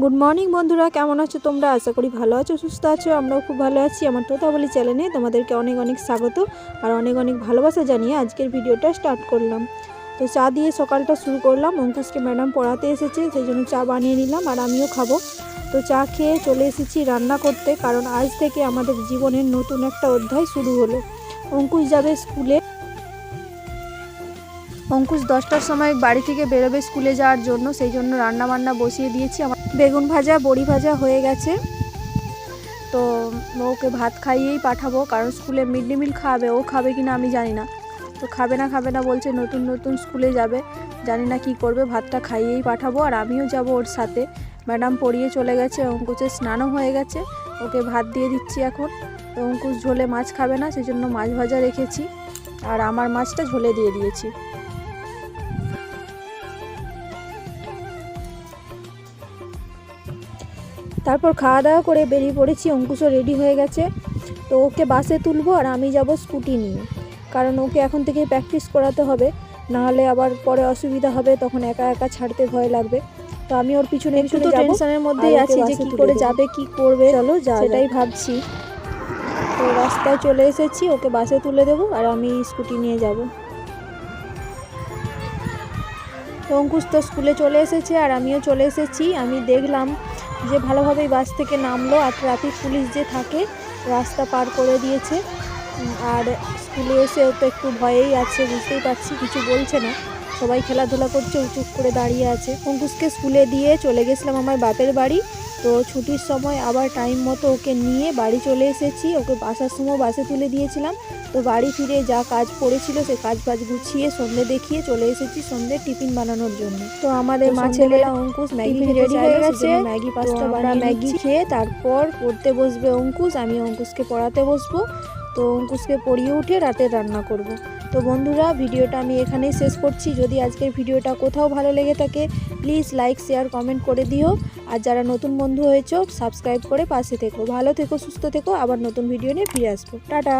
Good morning বন্ধুরা, কেমন আছো তোমরা? আশা করি ভালো আছো, সুস্থ আছো। আমরাও খুব ভালো আছি। আমার তোতাবলি চ্যানেলে তোমাদেরকে অনেক অনেক স্বাগত আর অনেক অনেক ভালোবাসা জানিয়ে আজকের ভিডিওটা স্টার্ট করলাম। তো চা দিয়ে সকালটা শুরু করলাম। অঙ্কুশকে ম্যাডাম পড়াতে এসেছে, সেই জন্য চা বানিয়ে নিলাম আর আমিও খাবো। তো চা খেয়ে চলে এসেছি রান্না করতে, কারণ আজ থেকে আমাদের জীবনের নতুন একটা অধ্যায় শুরু হলো। অঙ্কুশ যাবে স্কুলে। অঙ্কুশ 10টার সময় বাড়ি থেকে বেরোবে স্কুলে যাওয়ার জন্য, সেই জন্য রান্না বান্না বসিয়ে দিয়েছি। আমার বেগুন ভাজা বড়ি ভাজা হয়ে গেছে। তো ওকে ভাত খাইয়েই পাঠাবো, কারণ স্কুলে মিড ডে মিল খাওয়াবে। ও খাবে কিনা আমি জানি না, তো খাবে না বলছে। নতুন নতুন স্কুলে যাবে, জানি না কি করবে। ভাতটা খাইয়েই পাঠাবো আর আমিও যাব ওর সাথে। ম্যাডাম পড়িয়ে চলে গেছে, অঙ্কুশের স্নানও হয়ে গেছে। ওকে ভাত দিয়ে দিচ্ছি এখন। তো অঙ্কুশ ঝোলে মাছ খাবে না, সেই জন্য মাছ ভাজা রেখেছি আর আমার মাছটা ঝোলে দিয়ে দিয়েছি। তারপর খাওয়া দাওয়া করে বেরিয়ে পড়েছি। অঙ্কুশও রেডি হয়ে গেছে। তো ওকে বাসে তুলবো আর আমি যাব স্কুটি নিয়ে, কারণ ওকে এখন থেকেই প্র্যাকটিস করাতে হবে, নাহলে আবার পরে অসুবিধা হবে, তখন একা একা ছাড়তে ভয় লাগবে। তো আমি ওর পিছনে পিছনে যাব। টেনশনের মধ্যেই আছি যে কি করে যাবে কি করবে, চলো সেটাই ভাবছি। তো রাস্তায় চলে এসেছি, ওকে বাসে তুলে দেবো আর আমি স্কুটি নিয়ে যাব। তো অঙ্কুশ তো স্কুলে চলে এসেছে আর আমিও চলে এসেছি। আমি দেখলাম যে ভালোভাবেই বাস থেকে নামলো আর ট্রাফিক পুলিশ যে থাকে রাস্তা পার করে দিয়েছে। আর স্কুলে এসেও তো একটু ভয়েই আছে, বুঝতেই পারছি, কিছু বলছে না। সবাই খেলাধুলা করছে, উঁচু করে দাঁড়িয়ে আছে। অঙ্কুশকে স্কুলে দিয়ে চলে গেছিলাম আমার বাপের বাড়ি। তো ছুটির সময় আবার টাইম মতো ওকে নিয়ে বাড়ি চলে এসেছি। ওকে আসার সময় বাসে তুলে দিয়েছিলাম। তো বাড়ি ফিরে যা কাজ পড়েছিল সে কাজ গুছিয়ে সন্ধে দেখিয়ে চলে এসেছি সন্ধে টিফিন বানানোর জন্য। তো আমাদের মা ছেলেরা অঙ্কুশ ম্যাগি রেডি হয়ে গেছে, ম্যাগি পাস্তা বানিয়ে ম্যাগি খেয়ে তারপর পড়তে বসবে অঙ্কুশ। আমি অঙ্কুশকে পড়াতে বসবো। তো অঙ্কুশকে পড়িয়ে উঠে রাতের রান্না করব। তো বন্ধুরা, ভিডিওটা আমি এখানেই শেষ করছি। যদি আজকের ভিডিওটা কোথাও ভালো লেগে থাকে প্লিজ লাইক শেয়ার কমেন্ট করে দিও। আর যারা নতুন বন্ধু হয়েছো সাবস্ক্রাইব করে পাশে থেকো। ভালো থেকো, সুস্থ থেকো। আবার নতুন ভিডিও নিয়ে ফিরে আসবো। টাটা।